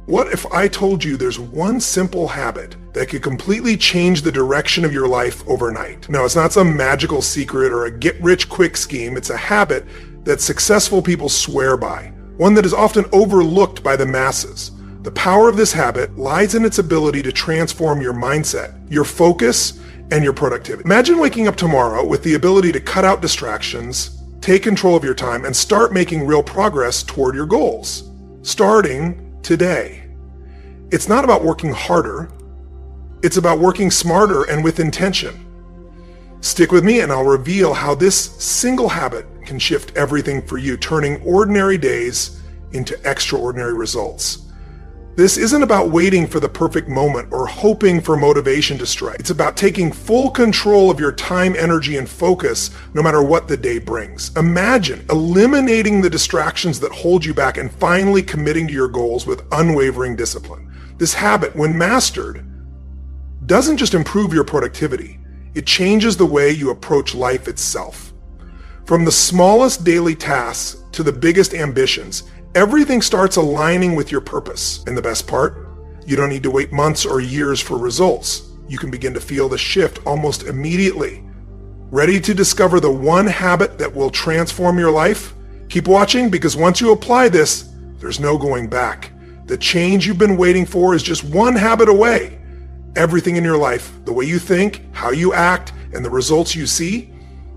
What if I told you there's one simple habit that could completely change the direction of your life overnight? No, it's not some magical secret or a get-rich-quick scheme. It's a habit that successful people swear by, one that is often overlooked by the masses. The power of this habit lies in its ability to transform your mindset, your focus, and your productivity. Imagine waking up tomorrow with the ability to cut out distractions, take control of your time, and start making real progress toward your goals, starting today. It's not about working harder. It's about working smarter and with intention. Stick with me and I'll reveal how this single habit can shift everything for you, turning ordinary days into extraordinary results. This isn't about waiting for the perfect moment or hoping for motivation to strike. It's about taking full control of your time, energy, and focus no matter what the day brings. Imagine eliminating the distractions that hold you back and finally committing to your goals with unwavering discipline. This habit, when mastered, doesn't just improve your productivity. It changes the way you approach life itself. From the smallest daily tasks to the biggest ambitions, everything starts aligning with your purpose. And the best part, you don't need to wait months or years for results. You can begin to feel the shift almost immediately. Ready to discover the one habit that will transform your life? Keep watching, because once you apply this, there's no going back. The change you've been waiting for is just one habit away. Everything in your life, the way you think, how you act, and the results you see,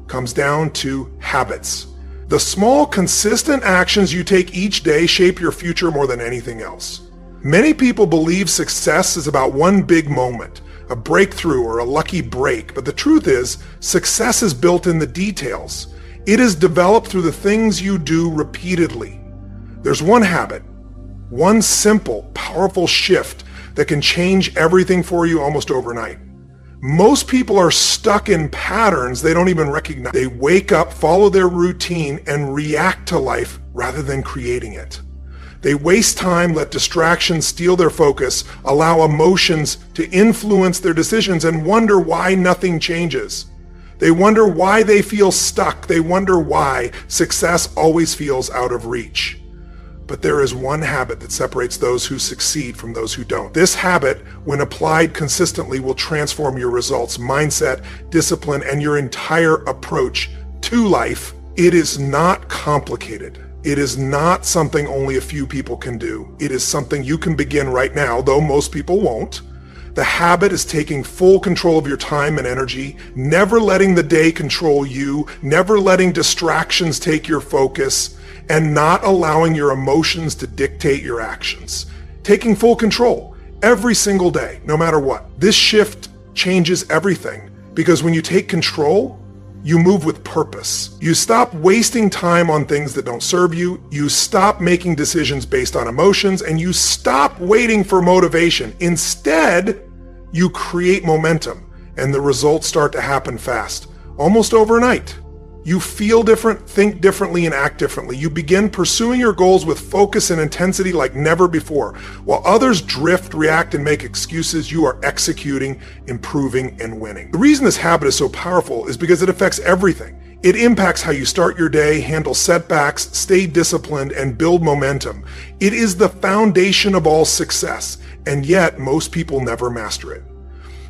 comes down to habits. The small, consistent actions you take each day shape your future more than anything else. Many people believe success is about one big moment, a breakthrough or a lucky break, but the truth is, success is built in the details. It is developed through the things you do repeatedly. There's one habit, one simple, powerful shift that can change everything for you almost overnight. Most people are stuck in patterns they don't even recognize. They wake up, follow their routine, and react to life rather than creating it. They waste time, let distractions steal their focus, allow emotions to influence their decisions, and wonder why nothing changes. They wonder why they feel stuck. They wonder why success always feels out of reach. But there is one habit that separates those who succeed from those who don't. This habit, when applied consistently, will transform your results, mindset, discipline, and your entire approach to life. It is not complicated. It is not something only a few people can do. It is something you can begin right now, though most people won't. The habit is taking full control of your time and energy, never letting the day control you, never letting distractions take your focus, and not allowing your emotions to dictate your actions. Taking full control every single day, no matter what. This shift changes everything, because when you take control, you move with purpose. You stop wasting time on things that don't serve you. You stop making decisions based on emotions, and you stop waiting for motivation. Instead, you create momentum, and the results start to happen fast, almost overnight. You feel different, think differently, and act differently. You begin pursuing your goals with focus and intensity like never before. While others drift, react, and make excuses, you are executing, improving, and winning. The reason this habit is so powerful is because it affects everything. It impacts how you start your day, handle setbacks, stay disciplined, and build momentum. It is the foundation of all success, and yet most people never master it.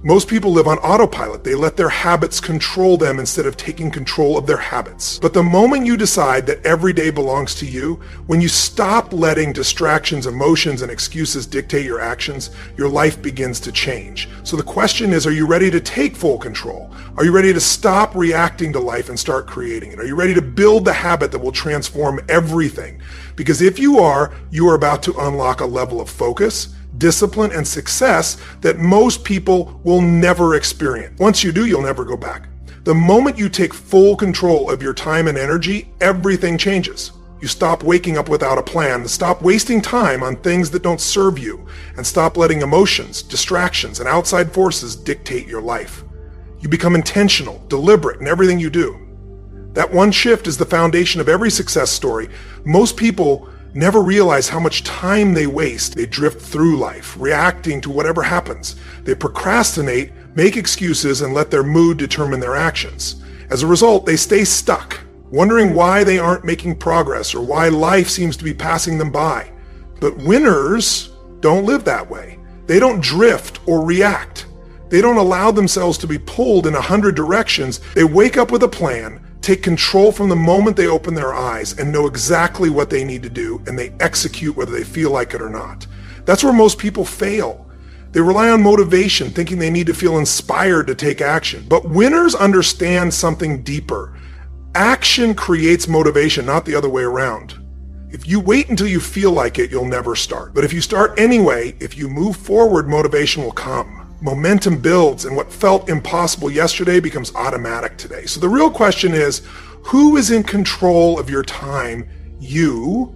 Most people live on autopilot. They let their habits control them instead of taking control of their habits. But the moment you decide that every day belongs to you, when you stop letting distractions, emotions, and excuses dictate your actions, your life begins to change. So the question is, are you ready to take full control? Are you ready to stop reacting to life and start creating it? Are you ready to build the habit that will transform everything? Because if you are about to unlock a level of focus, discipline, and success that most people will never experience. Once you do, you'll never go back. The moment you take full control of your time and energy, everything changes. You stop waking up without a plan, stop wasting time on things that don't serve you, and stop letting emotions, distractions, and outside forces dictate your life. You become intentional, deliberate in everything you do. That one shift is the foundation of every success story. Most people never realize how much time they waste. They drift through life, reacting to whatever happens. They procrastinate, make excuses, and let their mood determine their actions. As a result, they stay stuck, wondering why they aren't making progress or why life seems to be passing them by. But winners don't live that way. They don't drift or react. They don't allow themselves to be pulled in 100 directions. They wake up with a plan, take control from the moment they open their eyes, and know exactly what they need to do, and they execute whether they feel like it or not. That's where most people fail. They rely on motivation, thinking they need to feel inspired to take action. But winners understand something deeper. Action creates motivation, not the other way around. If you wait until you feel like it, you'll never start. But if you start anyway, if you move forward, motivation will come. Momentum builds, and what felt impossible yesterday becomes automatic today. So the real question is, who is in control of your time, you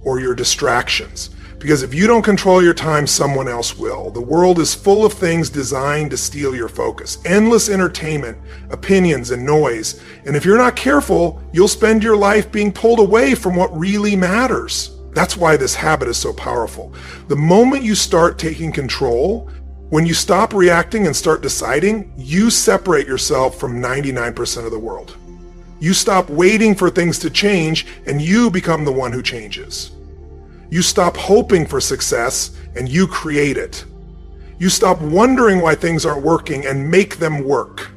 or your distractions? Because if you don't control your time, someone else will. The world is full of things designed to steal your focus. Endless entertainment, opinions, and noise. And if you're not careful, you'll spend your life being pulled away from what really matters. That's why this habit is so powerful. The moment you start taking control, when you stop reacting and start deciding, you separate yourself from 99% of the world. You stop waiting for things to change, and you become the one who changes. You stop hoping for success, and you create it. You stop wondering why things aren't working and make them work.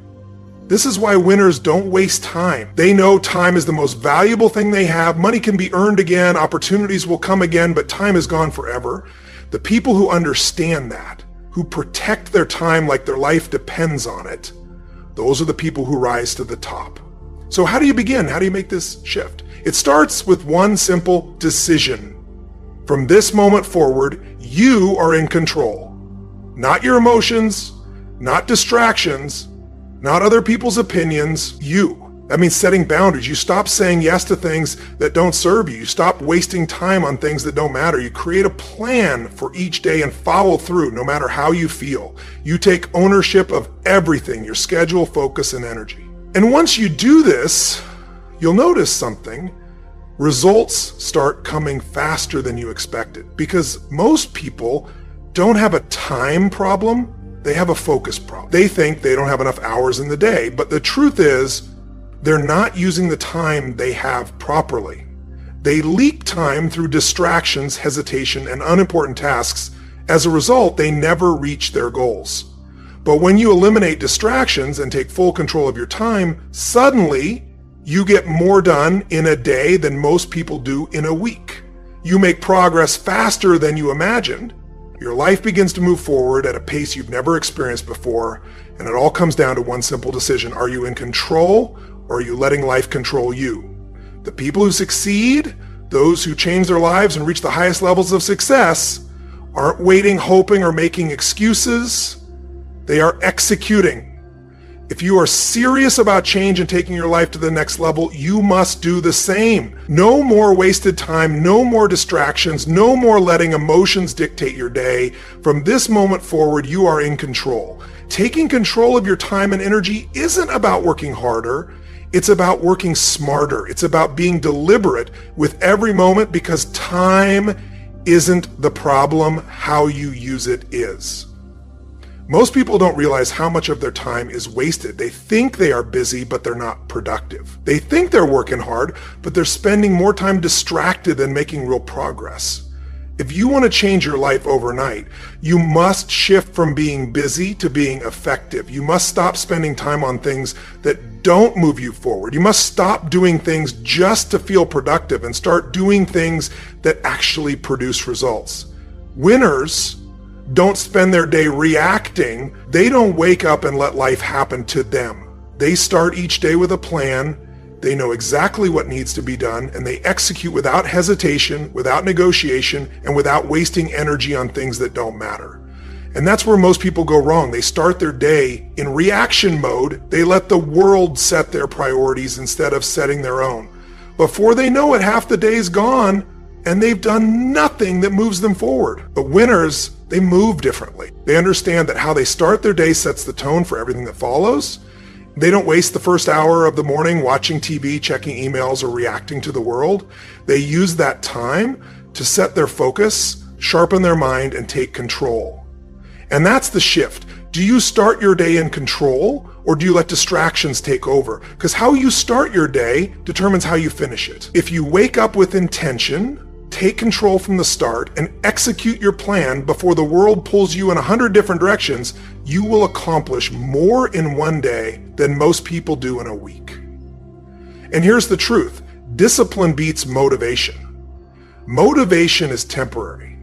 This is why winners don't waste time. They know time is the most valuable thing they have. Money can be earned again, opportunities will come again, but time is gone forever. The people who understand that, who protect their time like their life depends on it, those are the people who rise to the top. So how do you begin? How do you make this shift? It starts with one simple decision. From this moment forward, you are in control. Not your emotions, not distractions, not other people's opinions, you. That means setting boundaries. You stop saying yes to things that don't serve you. You stop wasting time on things that don't matter. You create a plan for each day and follow through no matter how you feel. You take ownership of everything, your schedule, focus, and energy. And once you do this, you'll notice something. Results start coming faster than you expected, because most people don't have a time problem, they have a focus problem. They think they don't have enough hours in the day, but the truth is they're not using the time they have properly. They leak time through distractions, hesitation, and unimportant tasks. As a result, they never reach their goals. But when you eliminate distractions and take full control of your time, suddenly you get more done in a day than most people do in a week. You make progress faster than you imagined. Your life begins to move forward at a pace you've never experienced before, and it all comes down to one simple decision. Are you in control, or are you letting life control you? The people who succeed, those who change their lives and reach the highest levels of success, aren't waiting, hoping, or making excuses. They are executing. If you are serious about change and taking your life to the next level, you must do the same. No more wasted time, no more distractions, no more letting emotions dictate your day. From this moment forward, you are in control. Taking control of your time and energy isn't about working harder. It's about working smarter. It's about being deliberate with every moment, because time isn't the problem. How you use it is. Most people don't realize how much of their time is wasted. They think they are busy, but they're not productive. They think they're working hard, but they're spending more time distracted than making real progress. If you want to change your life overnight, you must shift from being busy to being effective. You must stop spending time on things that don't move you forward. You must stop doing things just to feel productive and start doing things that actually produce results. Winners don't spend their day reacting. They don't wake up and let life happen to them. They start each day with a plan. They know exactly what needs to be done, and they execute without hesitation, without negotiation, and without wasting energy on things that don't matter. And that's where most people go wrong. They start their day in reaction mode. They let the world set their priorities instead of setting their own. Before they know it, half the day's gone, and they've done nothing that moves them forward. But winners, they move differently. They understand that how they start their day sets the tone for everything that follows. They don't waste the first hour of the morning watching TV, checking emails, or reacting to the world. They use that time to set their focus, sharpen their mind, and take control. And that's the shift. Do you start your day in control, or do you let distractions take over? Because how you start your day determines how you finish it. If you wake up with intention, take control from the start, and execute your plan before the world pulls you in 100 different directions, you will accomplish more in one day than most people do in a week. And here's the truth. Discipline beats motivation. Motivation is temporary.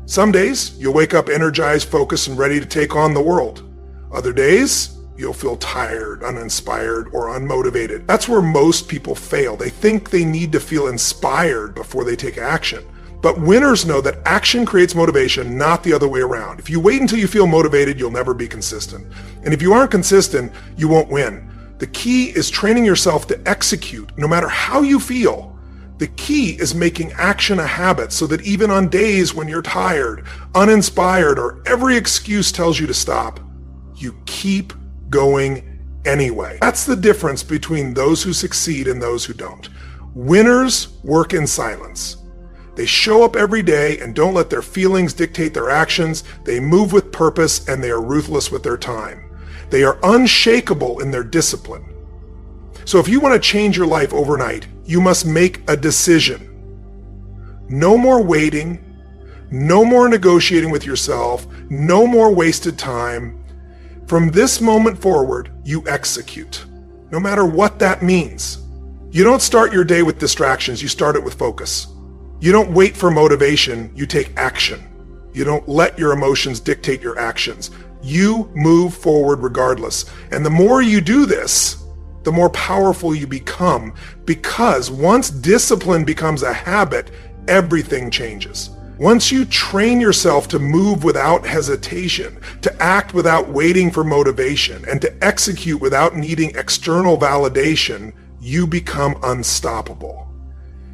Some days, you'll wake up energized, focused, and ready to take on the world. Other days, you'll feel tired, uninspired, or unmotivated. That's where most people fail. They think they need to feel inspired before they take action. But winners know that action creates motivation, not the other way around. If you wait until you feel motivated, you'll never be consistent. And if you aren't consistent, you won't win. The key is training yourself to execute, no matter how you feel. The key is making action a habit so that even on days when you're tired, uninspired, or every excuse tells you to stop, you keep going anyway. That's the difference between those who succeed and those who don't. Winners work in silence. They show up every day and don't let their feelings dictate their actions. They move with purpose and they are ruthless with their time. They are unshakable in their discipline. So if you want to change your life overnight, you must make a decision. No more waiting, no more negotiating with yourself, no more wasted time. From this moment forward, you execute, no matter what that means. You don't start your day with distractions, you start it with focus. You don't wait for motivation, you take action. You don't let your emotions dictate your actions. You move forward regardless. And the more you do this, the more powerful you become, because once discipline becomes a habit, everything changes. Once you train yourself to move without hesitation, to act without waiting for motivation, and to execute without needing external validation, you become unstoppable.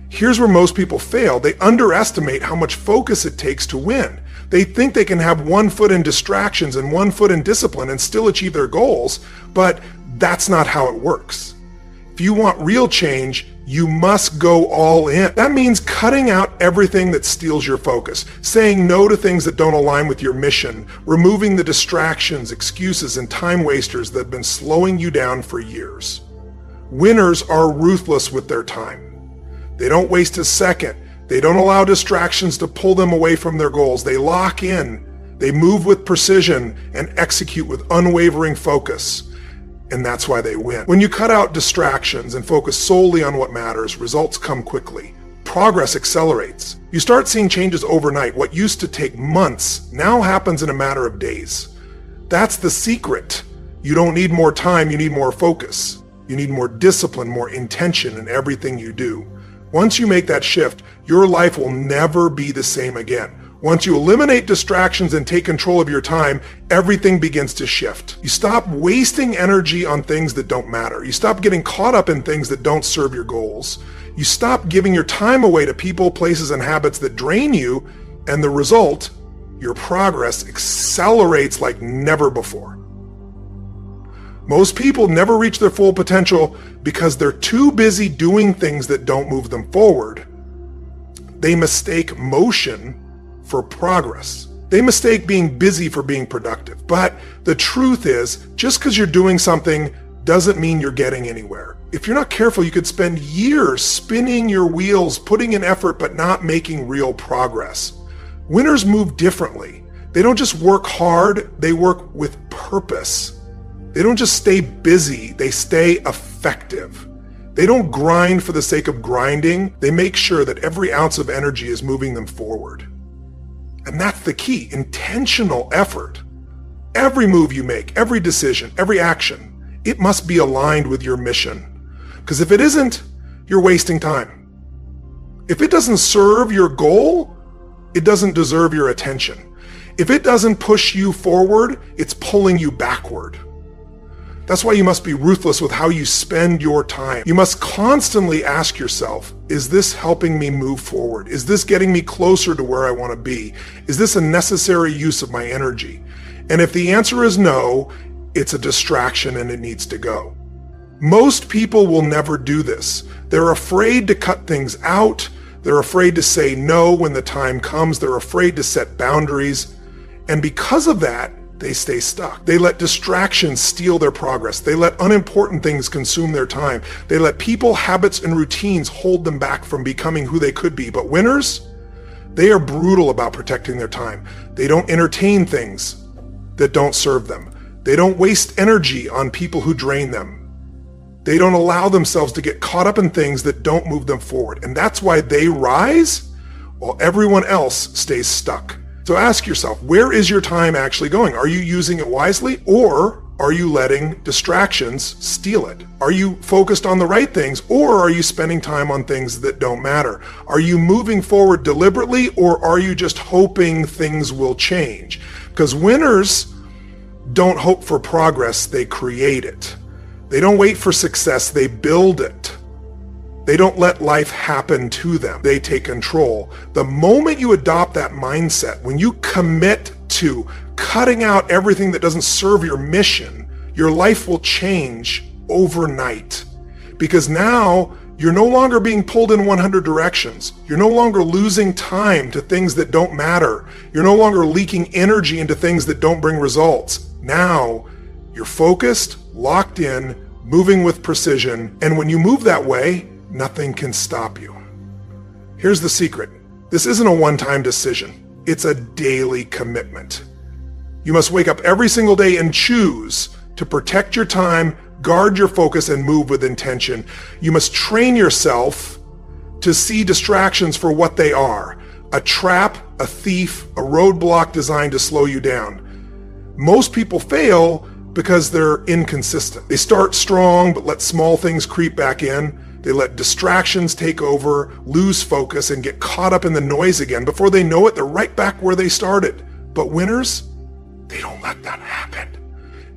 Here's where most people fail. They underestimate how much focus it takes to win. They think they can have one foot in distractions and one foot in discipline and still achieve their goals, but that's not how it works. If you want real change, you must go all in. That means cutting out everything that steals your focus, saying no to things that don't align with your mission, removing the distractions, excuses, and time wasters that have been slowing you down for years. Winners are ruthless with their time. They don't waste a second. They don't allow distractions to pull them away from their goals. They lock in. They move with precision and execute with unwavering focus. And that's why they win. When you cut out distractions and focus solely on what matters, results come quickly. Progress accelerates. You start seeing changes overnight. What used to take months now happens in a matter of days. That's the secret. You don't need more time, you need more focus. You need more discipline, more intention in everything you do. Once you make that shift, your life will never be the same again. Once you eliminate distractions and take control of your time, everything begins to shift. You stop wasting energy on things that don't matter. You stop getting caught up in things that don't serve your goals. You stop giving your time away to people, places, and habits that drain you, and the result, your progress accelerates like never before. Most people never reach their full potential because they're too busy doing things that don't move them forward. They mistake motion for progress. They mistake being busy for being productive. But the truth is, just because you're doing something doesn't mean you're getting anywhere. If you're not careful, you could spend years spinning your wheels, putting in effort, but not making real progress. Winners move differently. They don't just work hard, they work with purpose. They don't just stay busy, they stay effective. They don't grind for the sake of grinding. They make sure that every ounce of energy is moving them forward. And that's the key, intentional effort. Every move you make, every decision, every action, it must be aligned with your mission. Because if it isn't, you're wasting time. If it doesn't serve your goal, it doesn't deserve your attention. If it doesn't push you forward, it's pulling you backward. That's why you must be ruthless with how you spend your time. You must constantly ask yourself, is this helping me move forward? Is this getting me closer to where I want to be? Is this a necessary use of my energy? And if the answer is no, it's a distraction and it needs to go. Most people will never do this. They're afraid to cut things out. They're afraid to say no when the time comes. They're afraid to set boundaries. And because of that, they stay stuck. They let distractions steal their progress. They let unimportant things consume their time. They let people, habits, and routines hold them back from becoming who they could be. But winners, They are brutal about protecting their time. They don't entertain things that don't serve them. They don't waste energy on people who drain them. They don't allow themselves to get caught up in things that don't move them forward. And that's why they rise while everyone else stays stuck. So ask yourself, where is your time actually going? Are you using it wisely, or are you letting distractions steal it? Are you focused on the right things, or are you spending time on things that don't matter? Are you moving forward deliberately, or are you just hoping things will change? Because winners don't hope for progress, they create it. They don't wait for success, they build it. They don't let life happen to them, they take control. The moment you adopt that mindset, when you commit to cutting out everything that doesn't serve your mission, your life will change overnight. Because now you're no longer being pulled in 100 directions. You're no longer losing time to things that don't matter. You're no longer leaking energy into things that don't bring results. Now you're focused, locked in, moving with precision, and when you move that way, nothing can stop you. Here's the secret. This isn't a one-time decision. It's a daily commitment. You must wake up every single day and choose to protect your time, guard your focus, and move with intention. You must train yourself to see distractions for what they are: a trap, a thief, a roadblock designed to slow you down. Most people fail because they're inconsistent. They start strong, but let small things creep back in. They let distractions take over, lose focus, and get caught up in the noise again. Before they know it, they're right back where they started. But winners, they don't let that happen.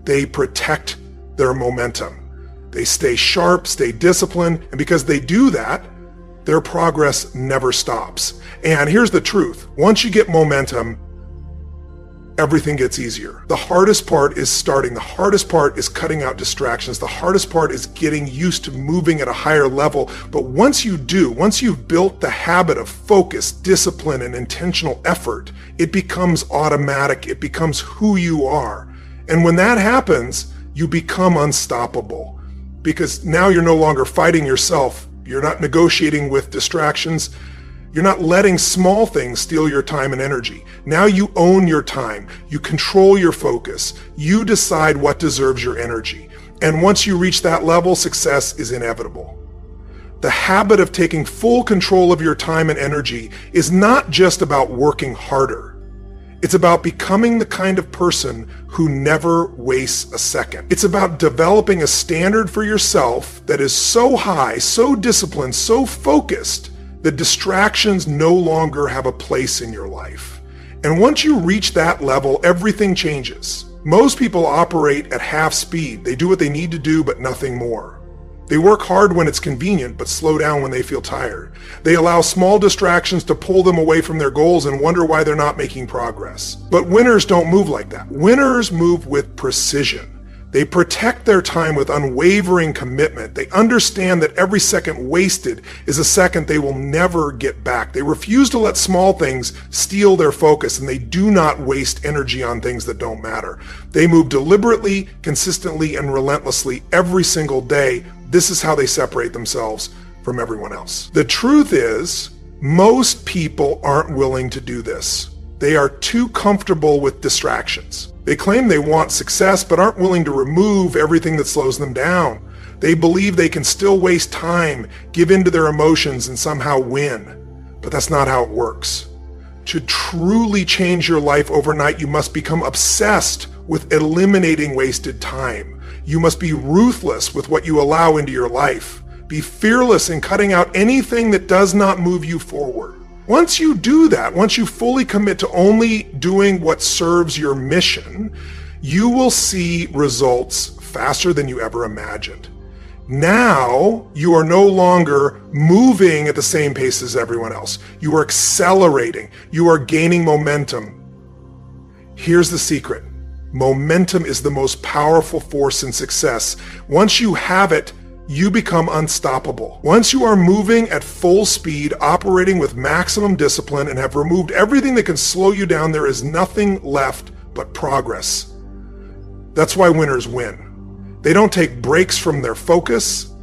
They protect their momentum. They stay sharp, stay disciplined, and because they do that, their progress never stops. And here's the truth. Once you get momentum, everything gets easier. The hardest part is starting. The hardest part is cutting out distractions. The hardest part is getting used to moving at a higher level. But once you do, once you've built the habit of focus, discipline, and intentional effort, it becomes automatic. It becomes who you are. And when that happens, you become unstoppable, because now you're no longer fighting yourself. You're not negotiating with distractions. You're not letting small things steal your time and energy. Now you own your time. You control your focus. You decide what deserves your energy. And once you reach that level, success is inevitable. The habit of taking full control of your time and energy is not just about working harder. It's about becoming the kind of person who never wastes a second. It's about developing a standard for yourself that is so high, so disciplined, so focused that distractions no longer have a place in your life. And once you reach that level, everything changes. Most people operate at half speed. They do what they need to do, but nothing more. They work hard when it's convenient, but slow down when they feel tired. They allow small distractions to pull them away from their goals and wonder why they're not making progress. But winners don't move like that. Winners move with precision. They protect their time with unwavering commitment. They understand that every second wasted is a second they will never get back. They refuse to let small things steal their focus, and they do not waste energy on things that don't matter. They move deliberately, consistently, and relentlessly every single day. This is how they separate themselves from everyone else. The truth is, most people aren't willing to do this. They are too comfortable with distractions. They claim they want success, but aren't willing to remove everything that slows them down. They believe they can still waste time, give in to their emotions, and somehow win. But that's not how it works. To truly change your life overnight, you must become obsessed with eliminating wasted time. You must be ruthless with what you allow into your life. Be fearless in cutting out anything that does not move you forward. Once you do that, once you fully commit to only doing what serves your mission, you will see results faster than you ever imagined. Now, you are no longer moving at the same pace as everyone else. You are accelerating. You are gaining momentum. Here's the secret. Momentum is the most powerful force in success. Once you have it, you become unstoppable. Once you are moving at full speed, operating with maximum discipline, and have removed everything that can slow you down, there is nothing left but progress. That's why winners win. They don't take breaks from their focus.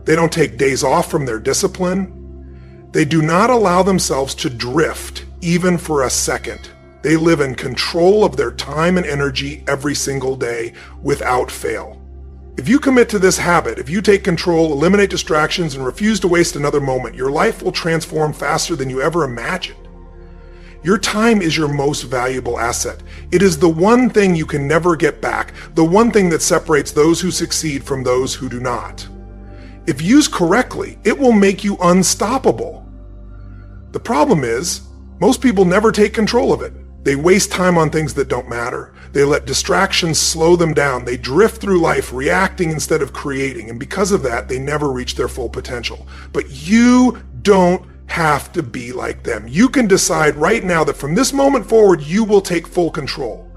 They don't take days off from their discipline. They do not allow themselves to drift even for a second. They live in control of their time and energy every single day without fail. If you commit to this habit, if you take control, eliminate distractions, and refuse to waste another moment, your life will transform faster than you ever imagined. Your time is your most valuable asset. It is the one thing you can never get back, the one thing that separates those who succeed from those who do not. If used correctly, it will make you unstoppable. The problem is, most people never take control of it. They waste time on things that don't matter. They let distractions slow them down. They drift through life reacting instead of creating, and because of that, they never reach their full potential. But you don't have to be like them. You can decide right now that from this moment forward, you will take full control.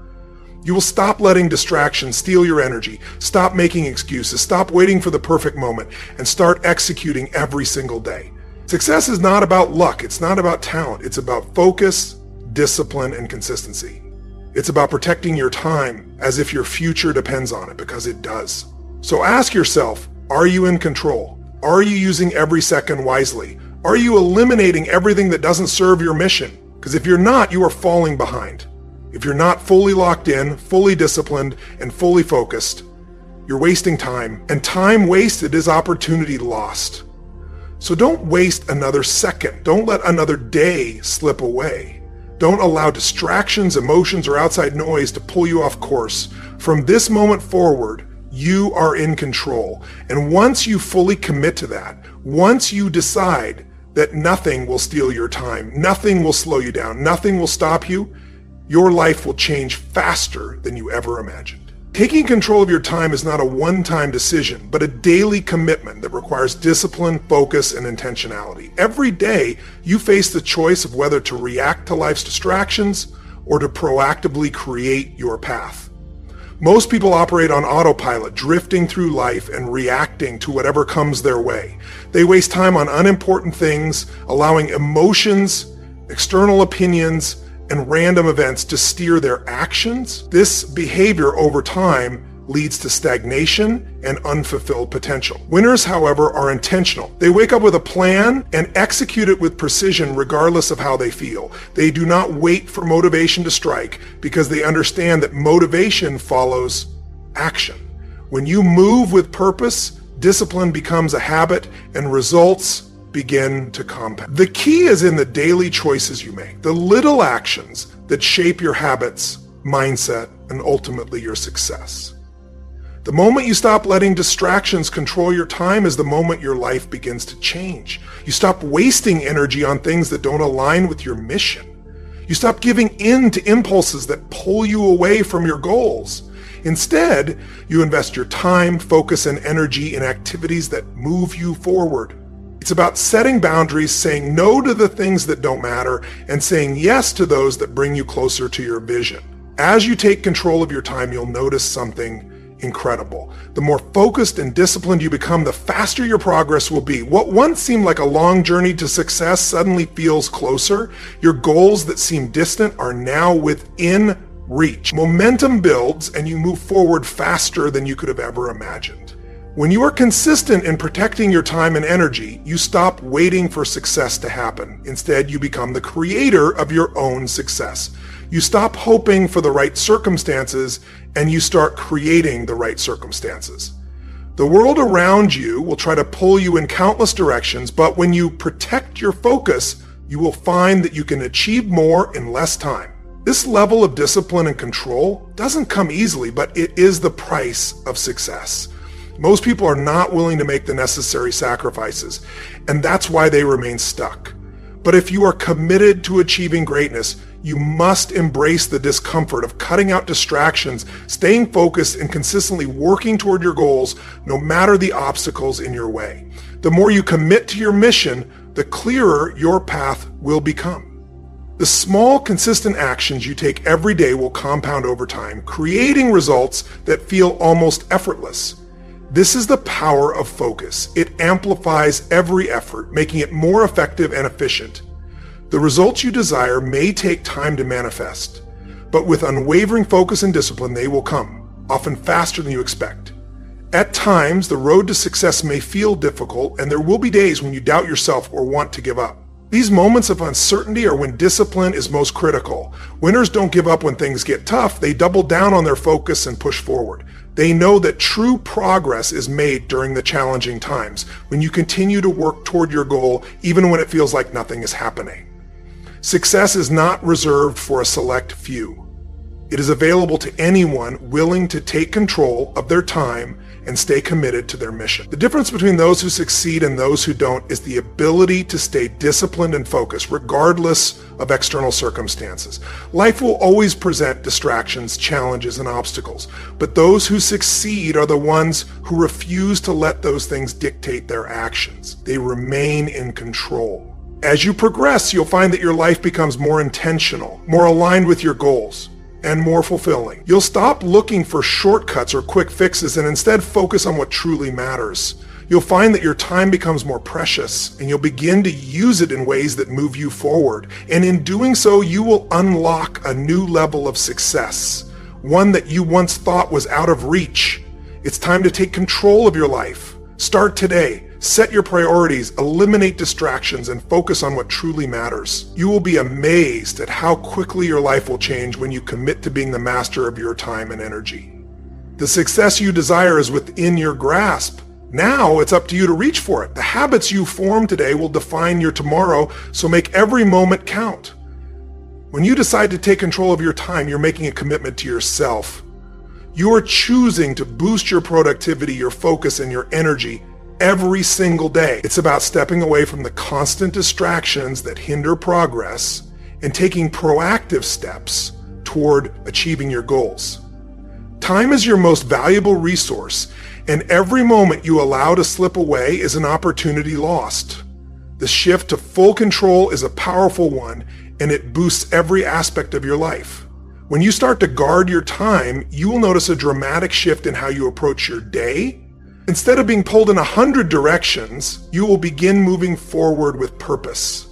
You will stop letting distractions steal your energy, stop making excuses, stop waiting for the perfect moment, and start executing every single day. Success is not about luck. It's not about talent. It's about focus, discipline, and consistency. It's about protecting your time as if your future depends on it, because it does. So ask yourself, are you in control? Are you using every second wisely? Are you eliminating everything that doesn't serve your mission? Because if you're not, you are falling behind. If you're not fully locked in, fully disciplined, and fully focused, you're wasting time. And time wasted is opportunity lost. So don't waste another second. Don't let another day slip away. Don't allow distractions, emotions, or outside noise to pull you off course. From this moment forward, you are in control. And once you fully commit to that, once you decide that nothing will steal your time, nothing will slow you down, nothing will stop you, your life will change faster than you ever imagined. Taking control of your time is not a one-time decision, but a daily commitment that requires discipline, focus, and intentionality. Every day, you face the choice of whether to react to life's distractions or to proactively create your path. Most people operate on autopilot, drifting through life and reacting to whatever comes their way. They waste time on unimportant things, allowing emotions, external opinions, and random events to steer their actions. This behavior over time leads to stagnation and unfulfilled potential. Winners, however, are intentional. They wake up with a plan and execute it with precision regardless of how they feel. They do not wait for motivation to strike because they understand that motivation follows action. When you move with purpose, discipline becomes a habit and results begin to compound. The key is in the daily choices you make, the little actions that shape your habits, mindset, and ultimately your success. The moment you stop letting distractions control your time is the moment your life begins to change. You stop wasting energy on things that don't align with your mission. You stop giving in to impulses that pull you away from your goals. Instead, you invest your time, focus, and energy in activities that move you forward. It's about setting boundaries, saying no to the things that don't matter, and saying yes to those that bring you closer to your vision. As you take control of your time, you'll notice something incredible. The more focused and disciplined you become, the faster your progress will be. What once seemed like a long journey to success suddenly feels closer. Your goals that seem distant are now within reach. Momentum builds and you move forward faster than you could have ever imagined. When you are consistent in protecting your time and energy, you stop waiting for success to happen. Instead, you become the creator of your own success. You stop hoping for the right circumstances and you start creating the right circumstances. The world around you will try to pull you in countless directions, but when you protect your focus, you will find that you can achieve more in less time. This level of discipline and control doesn't come easily, but it is the price of success. Most people are not willing to make the necessary sacrifices, and that's why they remain stuck. But if you are committed to achieving greatness, you must embrace the discomfort of cutting out distractions, staying focused, and consistently working toward your goals, no matter the obstacles in your way. The more you commit to your mission, the clearer your path will become. The small, consistent actions you take every day will compound over time, creating results that feel almost effortless. This is the power of focus. It amplifies every effort, making it more effective and efficient. The results you desire may take time to manifest, but with unwavering focus and discipline, they will come, often faster than you expect. At times, the road to success may feel difficult, and there will be days when you doubt yourself or want to give up. These moments of uncertainty are when discipline is most critical. Winners don't give up when things get tough. They double down on their focus and push forward. They know that true progress is made during the challenging times, when you continue to work toward your goal even when it feels like nothing is happening. Success is not reserved for a select few. It is available to anyone willing to take control of their time and stay committed to their mission. The difference between those who succeed and those who don't is the ability to stay disciplined and focused regardless of external circumstances. Life will always present distractions, challenges, and obstacles, but those who succeed are the ones who refuse to let those things dictate their actions. They remain in control. As you progress, you'll find that your life becomes more intentional, more aligned with your goals, and more fulfilling. You'll stop looking for shortcuts or quick fixes and instead focus on what truly matters. You'll find that your time becomes more precious and you'll begin to use it in ways that move you forward. And in doing so, you will unlock a new level of success, one that you once thought was out of reach. It's time to take control of your life. Start today. Set your priorities, eliminate distractions, and focus on what truly matters. You will be amazed at how quickly your life will change when you commit to being the master of your time and energy. The success you desire is within your grasp. Now it's up to you to reach for it. The habits you form today will define your tomorrow, so make every moment count. When you decide to take control of your time, you're making a commitment to yourself. You are choosing to boost your productivity, your focus, and your energy every single day. It's about stepping away from the constant distractions that hinder progress and taking proactive steps toward achieving your goals. Time is your most valuable resource, and every moment you allow to slip away is an opportunity lost. The shift to full control is a powerful one, and it boosts every aspect of your life. When you start to guard your time, you will notice a dramatic shift in how you approach your day. Instead of being pulled in 100 directions, you will begin moving forward with purpose.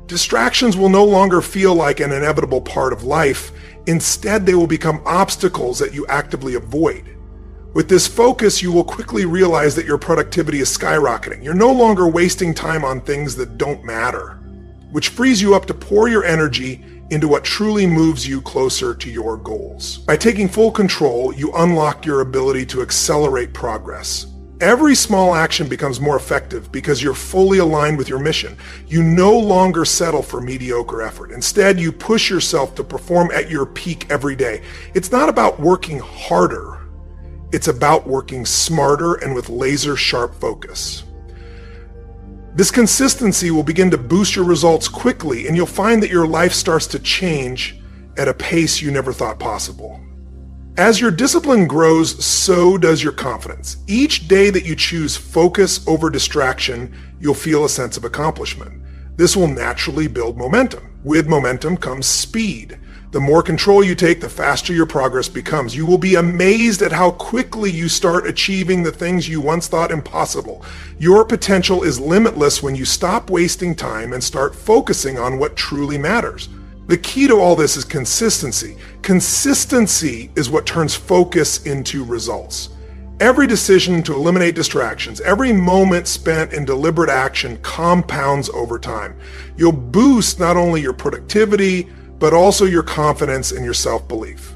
Distractions will no longer feel like an inevitable part of life. Instead, they will become obstacles that you actively avoid. With this focus, you will quickly realize that your productivity is skyrocketing. You're no longer wasting time on things that don't matter, which frees you up to pour your energy into what truly moves you closer to your goals. By taking full control, you unlock your ability to accelerate progress. Every small action becomes more effective because you're fully aligned with your mission. You no longer settle for mediocre effort. Instead, you push yourself to perform at your peak every day. It's not about working harder. It's about working smarter and with laser-sharp focus. This consistency will begin to boost your results quickly, and you'll find that your life starts to change at a pace you never thought possible. As your discipline grows, so does your confidence. Each day that you choose focus over distraction, you'll feel a sense of accomplishment. This will naturally build momentum. With momentum comes speed. The more control you take, the faster your progress becomes. You will be amazed at how quickly you start achieving the things you once thought impossible. Your potential is limitless when you stop wasting time and start focusing on what truly matters. The key to all this is consistency. Consistency is what turns focus into results. Every decision to eliminate distractions, every moment spent in deliberate action compounds over time. You'll boost not only your productivity, but also your confidence and your self-belief.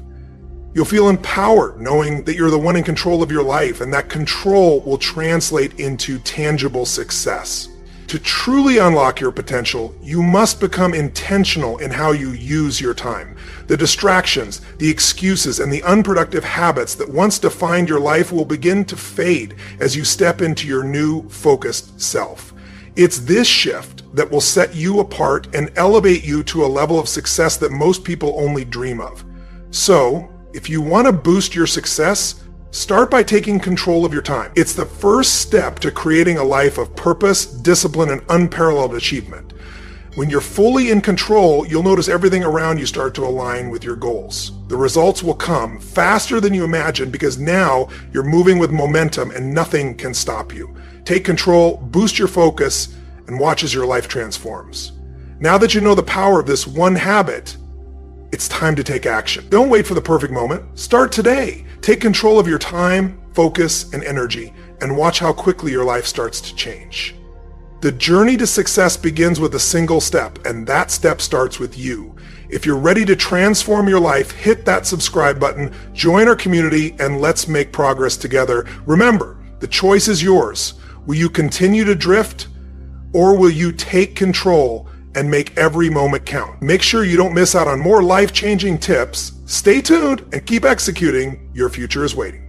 You'll feel empowered knowing that you're the one in control of your life, and that control will translate into tangible success. To truly unlock your potential, you must become intentional in how you use your time. The distractions, the excuses, and the unproductive habits that once defined your life will begin to fade as you step into your new, focused self. It's this shift that will set you apart and elevate you to a level of success that most people only dream of. So, if you want to boost your success, start by taking control of your time. It's the first step to creating a life of purpose, discipline, and unparalleled achievement. When you're fully in control, you'll notice everything around you start to align with your goals. The results will come faster than you imagined because now you're moving with momentum and nothing can stop you. Take control, boost your focus, and watch as your life transforms. Now that you know the power of this one habit, it's time to take action. Don't wait for the perfect moment. Start today. Take control of your time, focus, and energy, and watch how quickly your life starts to change. The journey to success begins with a single step, and that step starts with you. If you're ready to transform your life, hit that subscribe button, join our community, and let's make progress together. Remember, the choice is yours. Will you continue to drift, or will you take control and make every moment count? Make sure you don't miss out on more life-changing tips. Stay tuned and keep executing. Your future is waiting.